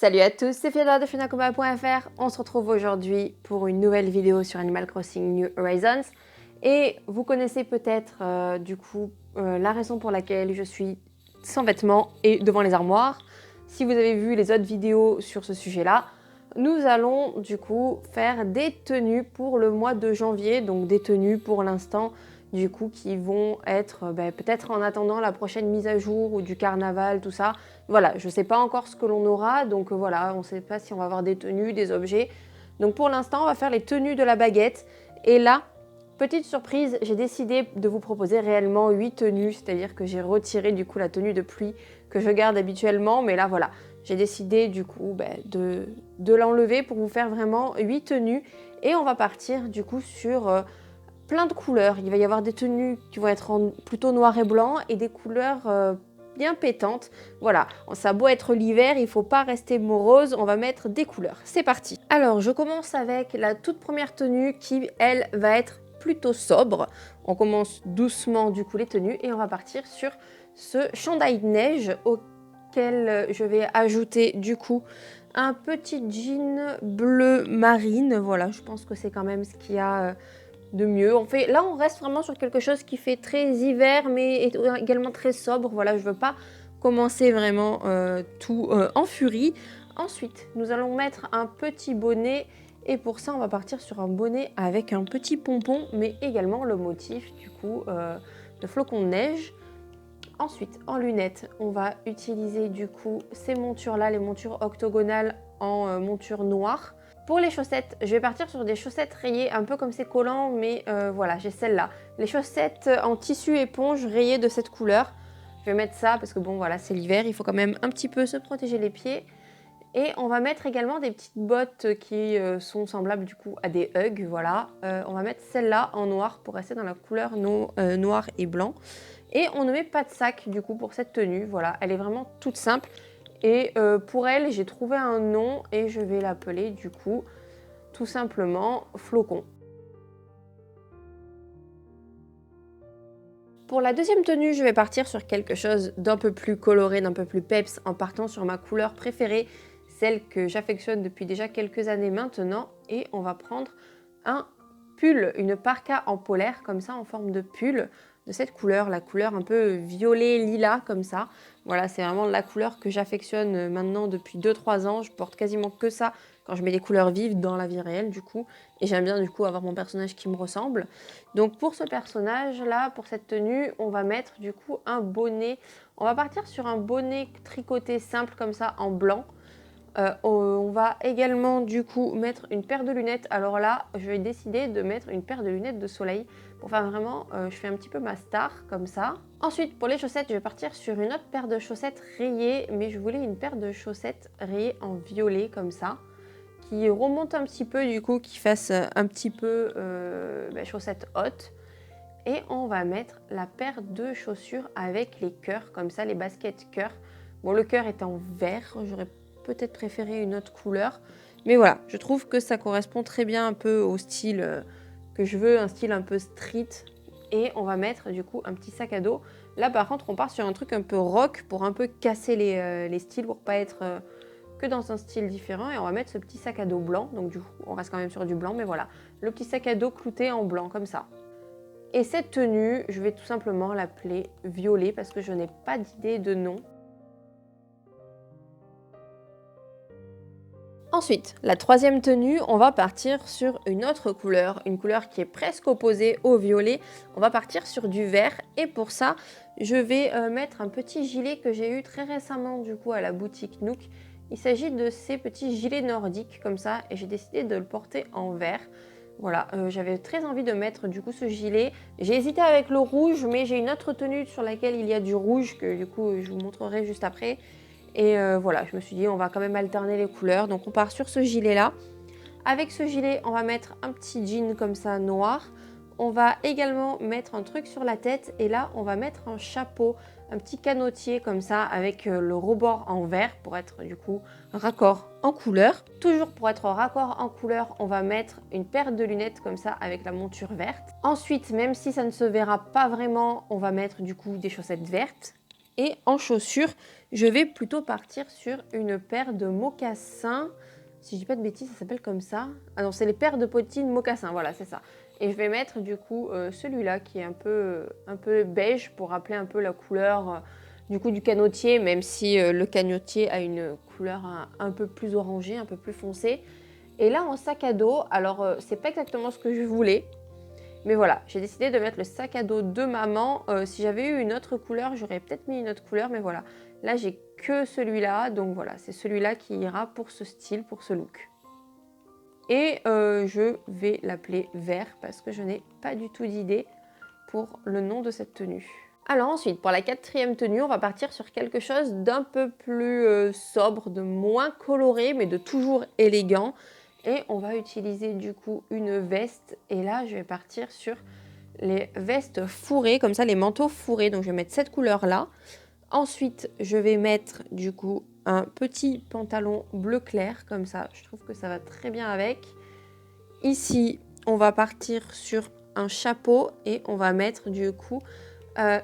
Salut à tous, c'est Fiona de FionaCombat.fr. On se retrouve aujourd'hui pour une nouvelle vidéo sur Animal Crossing New Horizons. Et vous connaissez peut-être la raison pour laquelle je suis sans vêtements et devant les armoires. Si vous avez vu les autres vidéos sur ce sujet-là, nous allons du coup faire des tenues pour le mois de janvier. Donc des tenues pour l'instant du coup qui vont être peut-être en attendant la prochaine mise à jour ou du carnaval, tout ça. Voilà, je ne sais pas encore ce que l'on aura, donc voilà, on ne sait pas si on va avoir des tenues, des objets. Donc pour l'instant, on va faire les tenues de la baguette. Et là, petite surprise, j'ai décidé de vous proposer réellement 8 tenues, c'est-à-dire que j'ai retiré du coup la tenue de pluie que je garde habituellement, mais là voilà, j'ai décidé du coup de l'enlever pour vous faire vraiment 8 tenues. Et on va partir du coup sur plein de couleurs. Il va y avoir des tenues qui vont être plutôt noir et blanc et des couleurs bien pétantes. Voilà, ça a beau être l'hiver, il ne faut pas rester morose, on va mettre des couleurs. C'est parti. Alors, je commence avec la toute première tenue qui, elle, va être plutôt sobre. On commence doucement du coup les tenues et on va partir sur ce chandail de neige auquel je vais ajouter du coup un petit jean bleu marine. Voilà, je pense que c'est quand même ce qu'il y a de mieux. Là, on reste vraiment sur quelque chose qui fait très hiver, mais également très sobre. Voilà, je veux pas commencer vraiment tout en furie. Ensuite, nous allons mettre un petit bonnet. Et pour ça, on va partir sur un bonnet avec un petit pompon, mais également le motif du coup de flocons de neige. Ensuite, en lunettes, on va utiliser du coup ces montures-là, les montures octogonales en monture noire. Pour les chaussettes, je vais partir sur des chaussettes rayées, un peu comme ces collants, mais voilà, j'ai celle-là. Les chaussettes en tissu éponge rayées de cette couleur. Je vais mettre ça parce que bon, voilà, c'est l'hiver, il faut quand même un petit peu se protéger les pieds. Et on va mettre également des petites bottes qui sont semblables du coup à des Ugg, voilà. On va mettre celle-là en noir pour rester dans la couleur noir et blanc. Et on ne met pas de sac du coup pour cette tenue, voilà, elle est vraiment toute simple. Et pour elle, j'ai trouvé un nom et je vais l'appeler du coup tout simplement Flocon. Pour la deuxième tenue, je vais partir sur quelque chose d'un peu plus coloré, d'un peu plus peps, en partant sur ma couleur préférée, celle que j'affectionne depuis déjà quelques années maintenant. Et on va prendre un pull, une parka en polaire, comme ça, en forme de pull, de cette couleur, la couleur un peu violet, lilas, comme ça. Voilà, c'est vraiment la couleur que j'affectionne maintenant depuis 2-3 ans. Je porte quasiment que ça quand je mets des couleurs vives dans la vie réelle, du coup. Et j'aime bien, du coup, avoir mon personnage qui me ressemble. Donc, pour ce personnage-là, pour cette tenue, on va mettre, du coup, un bonnet. On va partir sur un bonnet tricoté simple, comme ça, en blanc. On va également du coup mettre une paire de lunettes. Alors là, je vais décider de mettre une paire de lunettes de soleil pour faire vraiment, je fais un petit peu ma star comme ça. Ensuite, pour les chaussettes, je vais partir sur une autre paire de chaussettes rayées, mais je voulais une paire de chaussettes rayées en violet comme ça, qui remonte un petit peu du coup, qui fasse un petit peu chaussettes hautes. Et on va mettre la paire de chaussures avec les cœurs, comme ça, les baskets cœurs. Bon, le cœur est en vert, j'aurais peut-être préféré une autre couleur. Mais voilà, je trouve que ça correspond très bien un peu au style que je veux, un style un peu street. Et on va mettre du coup un petit sac à dos. Là par contre, on part sur un truc un peu rock pour un peu casser les styles, pour pas être que dans un style différent. Et on va mettre ce petit sac à dos blanc. Donc du coup, on reste quand même sur du blanc, mais voilà. Le petit sac à dos clouté en blanc, comme ça. Et cette tenue, je vais tout simplement l'appeler violet parce que je n'ai pas d'idée de nom. Ensuite, la troisième tenue, on va partir sur une autre couleur, une couleur qui est presque opposée au violet. On va partir sur du vert et pour ça, je vais mettre un petit gilet que j'ai eu très récemment du coup à la boutique Nook. Il s'agit de ces petits gilets nordiques comme ça et j'ai décidé de le porter en vert. Voilà, j'avais très envie de mettre du coup ce gilet. J'ai hésité avec le rouge, mais j'ai une autre tenue sur laquelle il y a du rouge que du coup je vous montrerai juste après. Et voilà, je me suis dit, on va quand même alterner les couleurs. Donc on part sur ce gilet-là. Avec ce gilet, on va mettre un petit jean comme ça, noir. On va également mettre un truc sur la tête. Et là, on va mettre un chapeau, un petit canotier comme ça, avec le rebord en vert pour être du coup raccord en couleur. Toujours pour être raccord en couleur, on va mettre une paire de lunettes comme ça avec la monture verte. Ensuite, même si ça ne se verra pas vraiment, on va mettre du coup des chaussettes vertes. Et en chaussures, je vais plutôt partir sur une paire de mocassins. Si je dis pas de bêtises, ça s'appelle comme ça. Ah non, c'est les paires de bottines mocassins, voilà, c'est ça. Et je vais mettre du coup celui-là qui est un peu beige pour rappeler un peu la couleur du coup du canotier, même si le canotier a une couleur un peu plus orangée, un peu plus foncée. Et là en sac à dos, alors c'est pas exactement ce que je voulais, mais voilà, j'ai décidé de mettre le sac à dos de maman. Si j'avais eu une autre couleur, j'aurais peut-être mis une autre couleur, mais voilà. Là, j'ai que celui-là, donc voilà, c'est celui-là qui ira pour ce style, pour ce look. Et je vais l'appeler vert parce que je n'ai pas du tout d'idée pour le nom de cette tenue. Alors ensuite, pour la quatrième tenue, on va partir sur quelque chose d'un peu plus sobre, de moins coloré, mais de toujours élégant. Et on va utiliser du coup une veste. Et là, je vais partir sur les vestes fourrées, comme ça, les manteaux fourrés. Donc, je vais mettre cette couleur-là. Ensuite, je vais mettre du coup un petit pantalon bleu clair, comme ça. Je trouve que ça va très bien avec. Ici, on va partir sur un chapeau et on va mettre du coup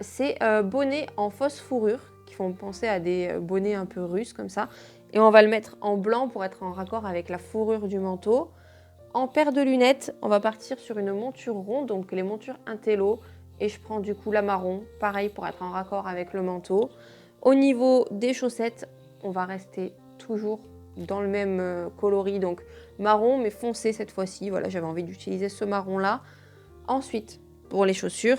ces bonnets en fausse fourrure qui font penser à des bonnets un peu russes comme ça. Et on va le mettre en blanc pour être en raccord avec la fourrure du manteau. En paire de lunettes, on va partir sur une monture ronde, donc les montures Intello. Et je prends du coup la marron, pareil pour être en raccord avec le manteau. Au niveau des chaussettes, on va rester toujours dans le même coloris, donc marron mais foncé cette fois-ci. Voilà, j'avais envie d'utiliser ce marron-là. Ensuite, pour les chaussures,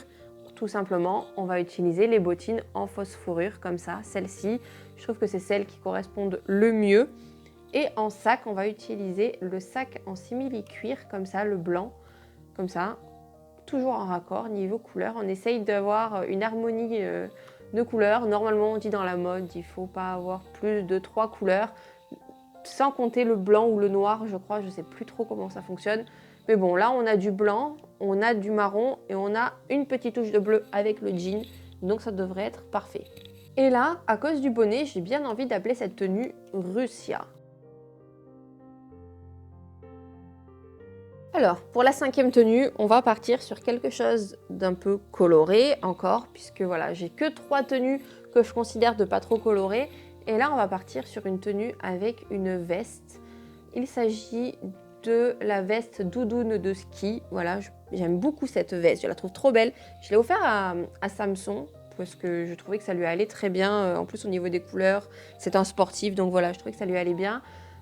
tout simplement, on va utiliser les bottines en fausse fourrure, comme ça. Celles-ci, je trouve que c'est celles qui correspondent le mieux. Et en sac, on va utiliser le sac en simili-cuir, comme ça, le blanc, comme ça. Toujours en raccord, niveau couleur. On essaye d'avoir une harmonie de couleurs. Normalement, on dit dans la mode, il ne faut pas avoir plus de 3 couleurs, sans compter le blanc ou le noir, je crois. Je ne sais plus trop comment ça fonctionne. Mais bon, là, on a du blanc, on a du marron et on a une petite touche de bleu avec le jean. Donc, ça devrait être parfait. Et là, à cause du bonnet, j'ai bien envie d'appeler cette tenue Russia. Alors, pour la cinquième tenue, on va partir sur quelque chose d'un peu coloré encore, puisque voilà, j'ai que 3 tenues que je considère de pas trop colorées. Et là, on va partir sur une tenue avec une veste. Il s'agit de la veste doudoune de ski. Voilà, j'aime beaucoup cette veste, je la trouve trop belle. Je l'ai offert à Samson parce que je trouvais que ça lui allait très bien. En plus, au niveau des couleurs, c'est un sportif, donc voilà, je trouvais que ça lui allait bien.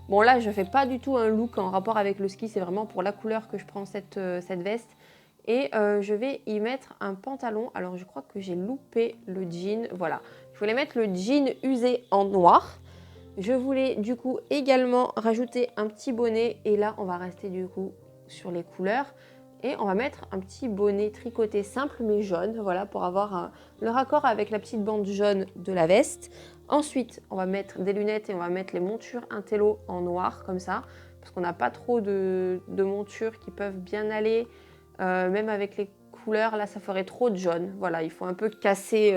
Bon là, je ne fais pas du tout un look en rapport avec le ski, c'est vraiment pour la couleur que je prends cette veste. Et je vais y mettre un pantalon. Alors je crois que j'ai loupé le jean, voilà. Je voulais mettre le jean usé en noir. Je voulais du coup également rajouter un petit bonnet. Et là, on va rester du coup sur les couleurs. Et on va mettre un petit bonnet tricoté simple mais jaune, voilà, pour avoir le raccord avec la petite bande jaune de la veste. Ensuite, on va mettre des lunettes et on va mettre les montures Intello en noir, comme ça, parce qu'on n'a pas trop de montures qui peuvent bien aller, même avec les couleurs, là, ça ferait trop de jaune. Voilà, il faut un peu casser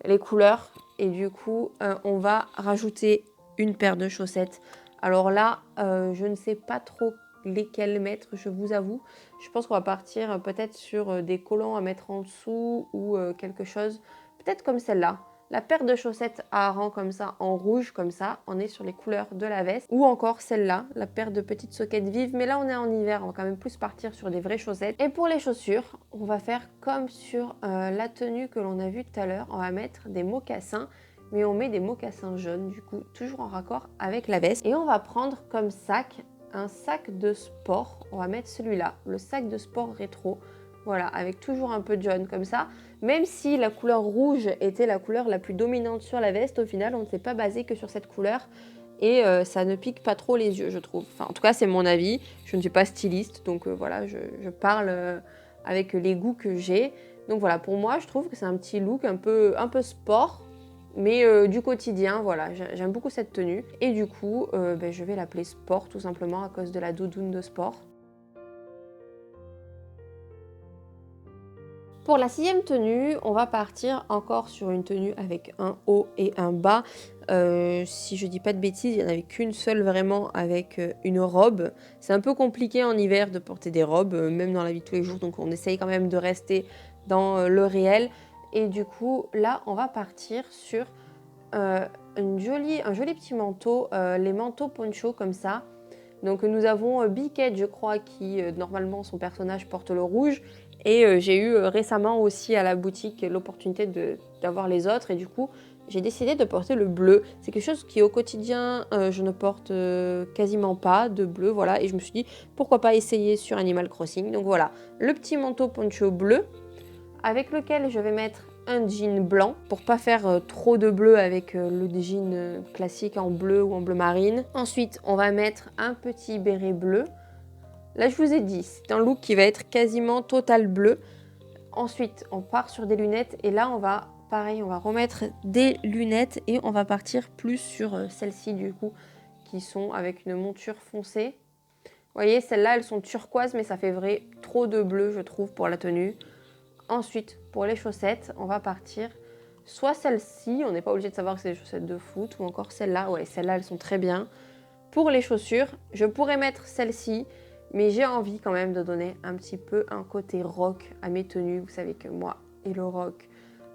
les couleurs. Et du coup, on va rajouter une paire de chaussettes. Alors là, je ne sais pas trop lesquels mettre, je vous avoue. Je pense qu'on va partir peut-être sur des collants à mettre en dessous ou quelque chose, peut-être comme celle-là. La paire de chaussettes à rang comme ça, en rouge comme ça, on est sur les couleurs de la veste. Ou encore celle-là, la paire de petites soquettes vives. Mais là, on est en hiver, on va quand même plus partir sur des vraies chaussettes. Et pour les chaussures, on va faire comme sur la tenue que l'on a vue tout à l'heure. On va mettre des mocassins, mais on met des mocassins jaunes, du coup, toujours en raccord avec la veste. Et on va prendre comme sac un sac de sport. On va mettre celui-là, le sac de sport rétro. Voilà, avec toujours un peu de jaune comme ça. Même si la couleur rouge était la couleur la plus dominante sur la veste, au final, on ne s'est pas basé que sur cette couleur. Et ça ne pique pas trop les yeux, je trouve. Enfin, en tout cas, c'est mon avis. Je ne suis pas styliste, donc voilà, je parle avec les goûts que j'ai. Donc voilà, pour moi, je trouve que c'est un petit look un peu sport, mais du quotidien, voilà, j'aime beaucoup cette tenue. Et du coup, je vais l'appeler sport, tout simplement, à cause de la doudoune de sport. Pour la sixième tenue, on va partir encore sur une tenue avec un haut et un bas. Si je dis pas de bêtises, il n'y en avait qu'une seule vraiment avec une robe. C'est un peu compliqué en hiver de porter des robes, même dans la vie de tous les jours, donc on essaye quand même de rester dans le réel. Et du coup, là, on va partir sur un joli petit manteau, les manteaux poncho comme ça. Donc nous avons Biquette, je crois, qui normalement son personnage porte le rouge. Et j'ai eu récemment aussi à la boutique l'opportunité d'avoir les autres. Et du coup, j'ai décidé de porter le bleu. C'est quelque chose qui au quotidien, je ne porte quasiment pas de bleu. Voilà. Et je me suis dit, pourquoi pas essayer sur Animal Crossing. Donc voilà, le petit manteau poncho bleu avec lequel je vais mettre un jean blanc pour pas faire trop de bleu avec le jean classique en bleu ou en bleu marine. Ensuite, on va mettre un petit béret bleu. Là, je vous ai dit, c'est un look qui va être quasiment total bleu. Ensuite, on part sur des lunettes et là, on va, pareil, on va remettre des lunettes et on va partir plus sur celles-ci du coup, qui sont avec une monture foncée. Vous voyez, celles-là, elles sont turquoises, mais ça fait vrai trop de bleu, je trouve, pour la tenue. Ensuite, pour les chaussettes, on va partir soit celle-ci, on n'est pas obligé de savoir que c'est des chaussettes de foot, ou encore celle-là. Ouais, celles-là, elles sont très bien. Pour les chaussures, je pourrais mettre celle-ci, mais j'ai envie quand même de donner un petit peu un côté rock à mes tenues. Vous savez que moi et le rock,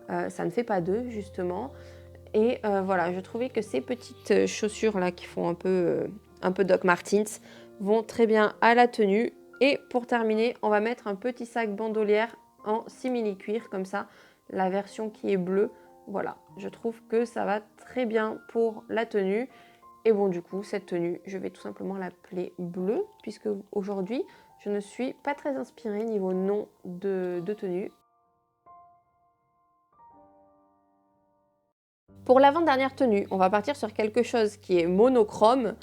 ça ne fait pas deux, justement. Et voilà, je trouvais que ces petites chaussures-là qui font un peu Doc Martens vont très bien à la tenue. Et pour terminer, on va mettre un petit sac bandoulière en simili-cuir, comme ça, la version qui est bleue. Voilà, je trouve que ça va très bien pour la tenue. Et bon, du coup, cette tenue, je vais tout simplement l'appeler bleue, puisque aujourd'hui, je ne suis pas très inspirée niveau nom de tenue. Pour l'avant-dernière tenue, on va partir sur quelque chose qui est monochrome,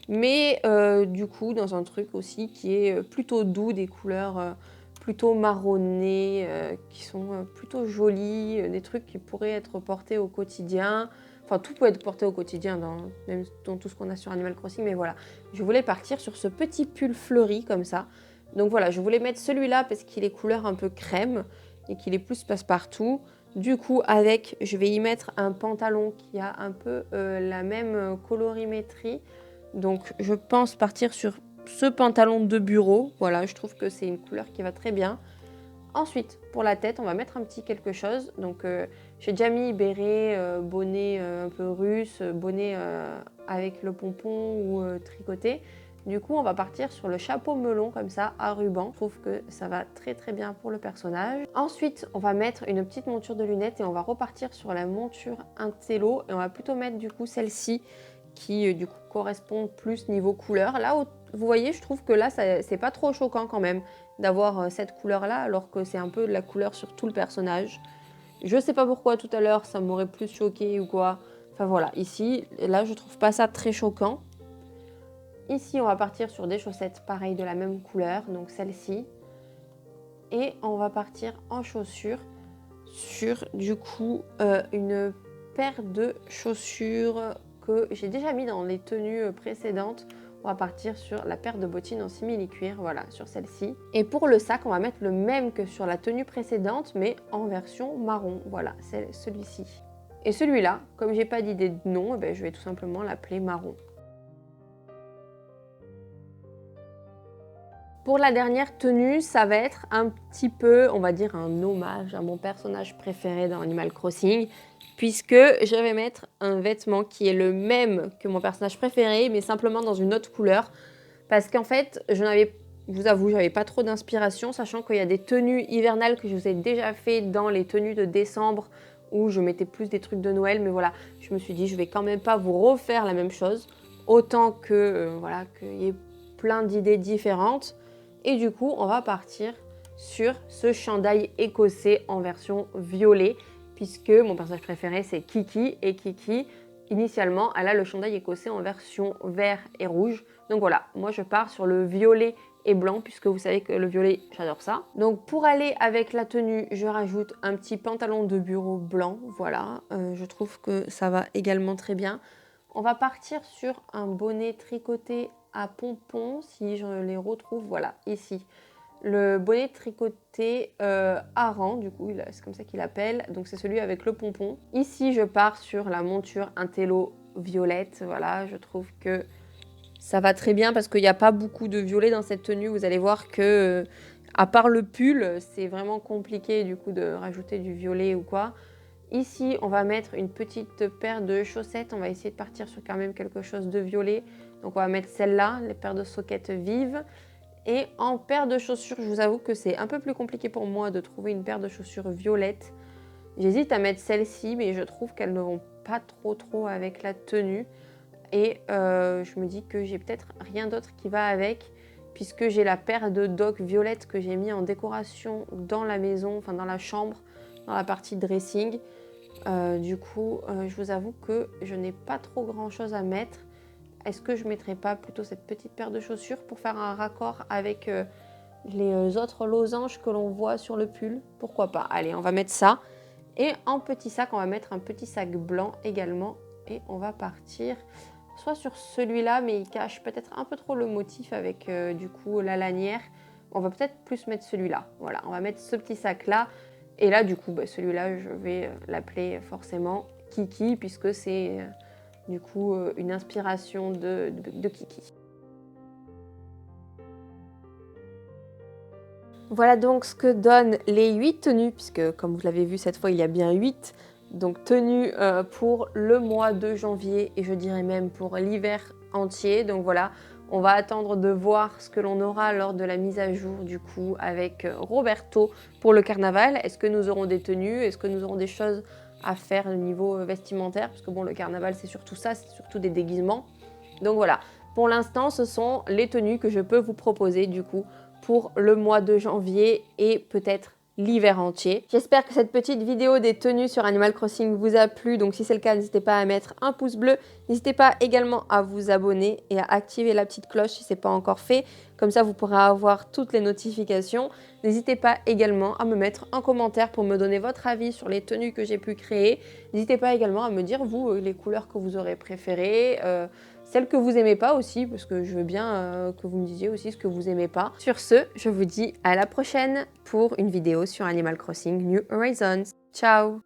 mais du coup, dans un truc aussi qui est plutôt doux, des couleurs plutôt marronnées, qui sont plutôt jolies, des trucs qui pourraient être portés au quotidien. Enfin, tout peut être porté au quotidien, même dans tout ce qu'on a sur Animal Crossing, mais voilà. Je voulais partir sur ce petit pull fleuri comme ça. Donc voilà, je voulais mettre celui-là parce qu'il est couleur un peu crème et qu'il est plus passe-partout. Du coup, je vais y mettre un pantalon qui a un peu la même colorimétrie. Donc, je pense partir sur ce pantalon de bureau. Voilà, je trouve que c'est une couleur qui va très bien. Ensuite, pour la tête, on va mettre un petit quelque chose. Donc, j'ai déjà mis béret, bonnet un peu russe, bonnet avec le pompon ou tricoté. Du coup, on va partir sur le chapeau melon comme ça, à ruban. Je trouve que ça va très très bien pour le personnage. Ensuite, on va mettre une petite monture de lunettes et on va repartir sur la monture Intello. Et on va plutôt mettre du coup celle-ci qui du coup correspond plus niveau couleur. Là, vous voyez, je trouve que là, c'est pas trop choquant quand même d'avoir cette couleur-là, alors que c'est un peu de la couleur sur tout le personnage. Je sais pas pourquoi tout à l'heure, ça m'aurait plus choqué ou quoi. Enfin voilà, ici, là, je trouve pas ça très choquant. Ici, on va partir sur des chaussettes pareilles de la même couleur, donc celle-ci. Et on va partir en chaussures sur du coup une paire de chaussures que j'ai déjà mis dans les tenues précédentes. On va partir sur la paire de bottines en simili-cuir, voilà, sur celle-ci. Et pour le sac, on va mettre le même que sur la tenue précédente, mais en version marron. Voilà, c'est celui-ci. Et celui-là, comme j'ai pas d'idée de nom, je vais tout simplement l'appeler marron. Pour la dernière tenue, ça va être un petit peu, on va dire, un hommage à mon personnage préféré dans Animal Crossing, puisque je vais mettre un vêtement qui est le même que mon personnage préféré, mais simplement dans une autre couleur. Parce qu'en fait, je vous avoue, j'avais pas trop d'inspiration, sachant qu'il y a des tenues hivernales que je vous ai déjà fait dans les tenues de décembre, où je mettais plus des trucs de Noël, mais voilà, je me suis dit, je vais quand même pas vous refaire la même chose, autant que, voilà, qu'il y ait plein d'idées différentes. Et du coup, on va partir sur ce chandail écossais en version violet, puisque mon personnage préféré, c'est Kiki. Et Kiki, initialement, elle a le chandail écossais en version vert et rouge. Donc voilà, moi je pars sur le violet et blanc, puisque vous savez que le violet, j'adore ça. Donc pour aller avec la tenue, je rajoute un petit pantalon de bureau blanc. Voilà, je trouve que ça va également très bien. On va partir sur un bonnet tricoté à pompons, si je les retrouve, voilà, ici. Le bonnet tricoté Aran, du coup, c'est comme ça qu'il appelle, donc c'est celui avec le pompon. Ici, je pars sur la monture Intello violette, voilà, je trouve que ça va très bien parce qu'il n'y a pas beaucoup de violet dans cette tenue. Vous allez voir que À part le pull, c'est vraiment compliqué du coup de rajouter du violet ou quoi. Ici, on va mettre une petite paire de chaussettes. On va essayer de partir sur quand même quelque chose de violet. Donc on va mettre celle-là, les paires de soquettes vives. Et en paire de chaussures, je vous avoue que c'est un peu plus compliqué pour moi de trouver une paire de chaussures violettes. J'hésite à mettre celle-ci, mais je trouve qu'elles ne vont pas trop avec la tenue. Et je me dis que j'ai peut-être rien d'autre qui va avec, puisque j'ai la paire de docks violettes que j'ai mis en décoration dans la maison, enfin dans la chambre, dans la partie dressing. Du coup, je vous avoue que je n'ai pas trop grand chose à mettre. Est-ce que je ne mettrais pas plutôt cette petite paire de chaussures pour faire un raccord avec les autres losanges que l'on voit sur le pull? Pourquoi pas? Allez, on va mettre ça. Et en petit sac, on va mettre un petit sac blanc également. Et on va partir soit sur celui-là, mais il cache peut-être un peu trop le motif avec du coup la lanière. On va peut-être plus mettre celui-là. Voilà, on va mettre ce petit sac-là. Et là, du coup, celui-là, je vais l'appeler forcément Kiki, puisque c'est du coup une inspiration de Kiki. Voilà donc ce que donnent les 8 tenues, puisque comme vous l'avez vu cette fois, il y a bien 8 donc tenues pour le mois de janvier et je dirais même pour l'hiver entier. Donc voilà, on va attendre de voir ce que l'on aura lors de la mise à jour du coup avec Roberto pour le carnaval. Est-ce que nous aurons des tenues? Est-ce que nous aurons des choses à faire au niveau vestimentaire? Parce que bon, le carnaval c'est surtout ça, c'est surtout des déguisements. Donc voilà, pour l'instant ce sont les tenues que je peux vous proposer du coup pour le mois de janvier et peut-être l'hiver entier. J'espère que cette petite vidéo des tenues sur Animal Crossing vous a plu. Donc si c'est le cas, n'hésitez pas à mettre un pouce bleu. N'hésitez pas également à vous abonner et à activer la petite cloche si ce n'est pas encore fait. Comme ça, vous pourrez avoir toutes les notifications. N'hésitez pas également à me mettre un commentaire pour me donner votre avis sur les tenues que j'ai pu créer. N'hésitez pas également à me dire, vous, les couleurs que vous aurez préférées, celles que vous aimez pas aussi, parce que je veux bien que vous me disiez aussi ce que vous aimez pas. Sur ce, je vous dis à la prochaine pour une vidéo sur Animal Crossing New Horizons. Ciao!